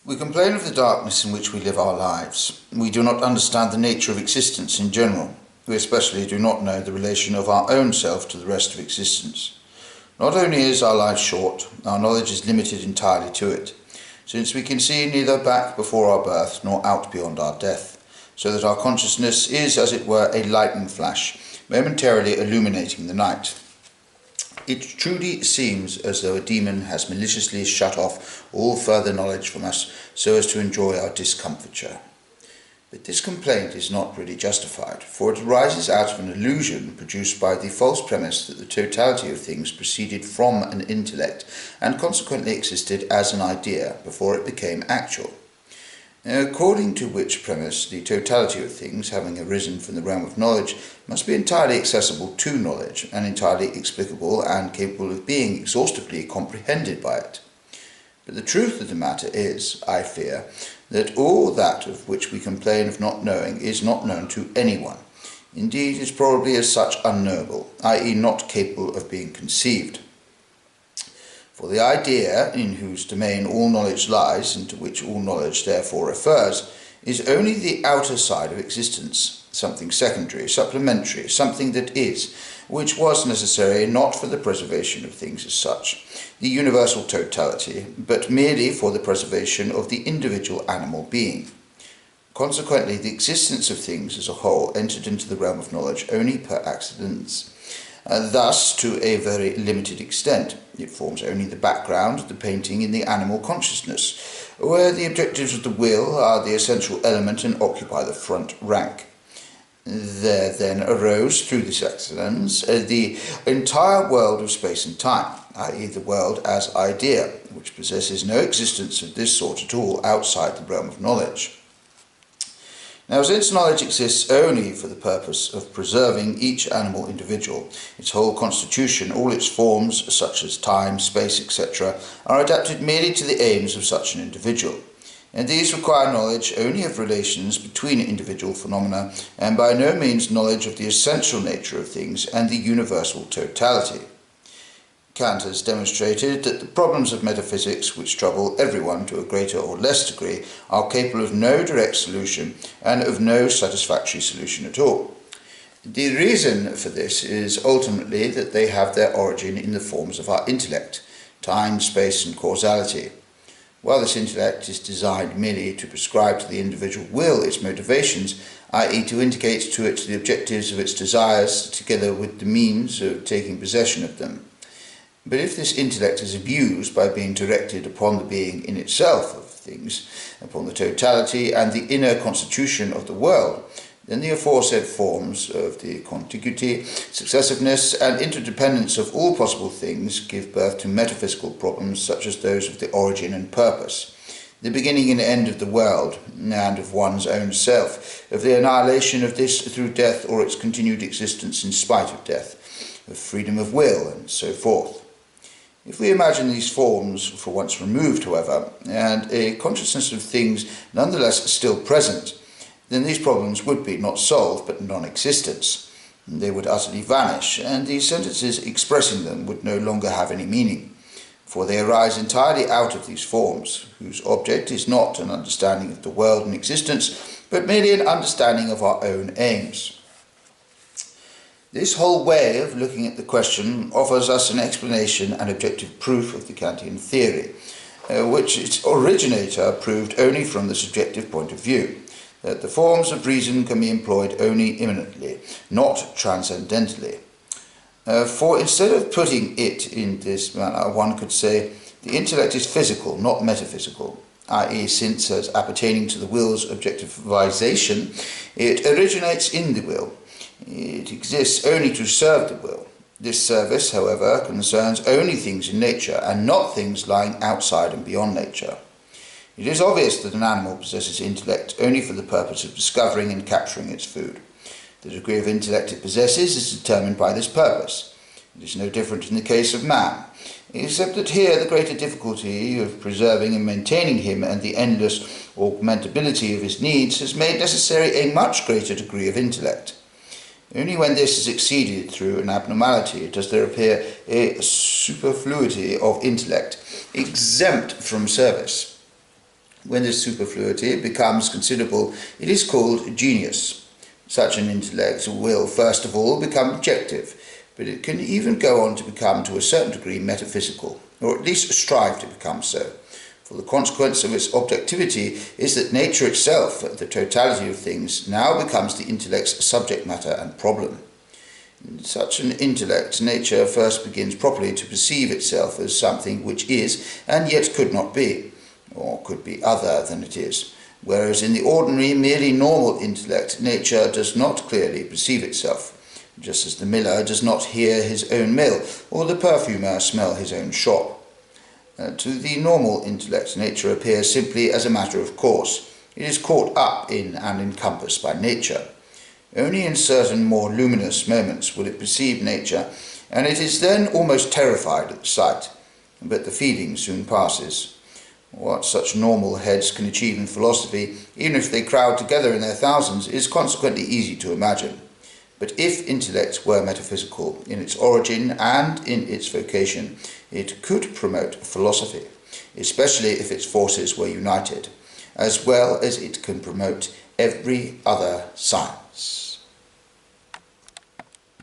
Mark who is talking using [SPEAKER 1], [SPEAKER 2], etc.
[SPEAKER 1] We complain of the darkness in which we live our lives. We do not understand the nature of existence in general. We especially do not know the relation of our own self to the rest of existence. Not only is our life short, our knowledge is limited entirely to it, since we can see neither back before our birth nor out beyond our death, so that our consciousness is, as it were, a lightning flash, momentarily illuminating the night. It truly seems as though a demon has maliciously shut off all further knowledge from us so as to enjoy our discomfiture. But this complaint is not really justified, for it arises out of an illusion produced by the false premise that the totality of things proceeded from an intellect and consequently existed as an idea before it became actual. According to which premise, the totality of things, having arisen from the realm of knowledge, must be entirely accessible to knowledge, and entirely explicable and capable of being exhaustively comprehended by it. But the truth of the matter is, I fear, that all that of which we complain of not knowing is not known to anyone. Indeed, is probably as such unknowable, i.e. not capable of being conceived. For the idea, in whose domain all knowledge lies, and to which all knowledge therefore refers, is only the outer side of existence, something secondary, supplementary, something that is, which was necessary not for the preservation of things as such, the universal totality, but merely for the preservation of the individual animal being. Consequently, the existence of things as a whole entered into the realm of knowledge only per accidens. Thus, to a very limited extent, it forms only the background of the painting in the animal consciousness, where the objectives of the will are the essential element and occupy the front rank. There then arose, through this accidents, the entire world of space and time, i.e. the world as idea, which possesses no existence of this sort at all outside the realm of knowledge. Now, since knowledge exists only for the purpose of preserving each animal individual, its whole constitution, all its forms, such as time, space, etc., are adapted merely to the aims of such an individual, and these require knowledge only of relations between individual phenomena, and by no means knowledge of the essential nature of things and the universal totality. Kant has demonstrated that the problems of metaphysics, which trouble everyone to a greater or less degree, are capable of no direct solution and of no satisfactory solution at all. The reason for this is ultimately that they have their origin in the forms of our intellect, time, space, and causality. While this intellect is designed merely to prescribe to the individual will its motivations, i.e. to indicate to it the objectives of its desires together with the means of taking possession of them. But if this intellect is abused by being directed upon the being in itself of things, upon the totality and the inner constitution of the world, then the aforesaid forms of the contiguity, successiveness, and interdependence of all possible things give birth to metaphysical problems such as those of the origin and purpose, the beginning and end of the world, and of one's own self, of the annihilation of this through death or its continued existence in spite of death, of freedom of will, and so forth. If we imagine these forms for once removed, however, and a consciousness of things nonetheless still present, then these problems would be not solved but non-existence. They would utterly vanish, and the sentences expressing them would no longer have any meaning, for they arise entirely out of these forms, whose object is not an understanding of the world and existence, but merely an understanding of our own aims. This whole way of looking at the question offers us an explanation and objective proof of the Kantian theory, which its originator proved only from the subjective point of view, that the forms of reason can be employed only immanently, not transcendentally. For instead of putting it in this manner, one could say, the intellect is physical, not metaphysical, i.e. since as appertaining to the will's objectivization, it originates in the will. It exists only to serve the will. This service, however, concerns only things in nature, and not things lying outside and beyond nature. It is obvious that an animal possesses intellect only for the purpose of discovering and capturing its food. The degree of intellect it possesses is determined by this purpose. It is no different in the case of man, except that here the greater difficulty of preserving and maintaining him and the endless augmentability of his needs has made necessary a much greater degree of intellect. Only when this is exceeded through an abnormality does there appear a superfluity of intellect exempt from service. When this superfluity becomes considerable, it is called genius. Such an intellect will first of all become objective, but it can even go on to become to a certain degree metaphysical, or at least strive to become so. For the consequence of its objectivity is that nature itself, the totality of things, now becomes the intellect's subject matter and problem. In such an intellect, nature first begins properly to perceive itself as something which is, and yet could not be, or could be other than it is, whereas in the ordinary, merely normal intellect, nature does not clearly perceive itself, just as the miller does not hear his own mill, or the perfumer smell his own shop. To the normal intellect, nature appears simply as a matter of course. It is caught up in and encompassed by nature. Only in certain more luminous moments will it perceive nature, and it is then almost terrified at the sight, but the feeling soon passes. What such normal heads can achieve in philosophy, even if they crowd together in their thousands, is consequently easy to imagine. But if intellect were metaphysical in its origin and in its vocation, it could promote philosophy, especially if its forces were united, as well as it can promote every other science.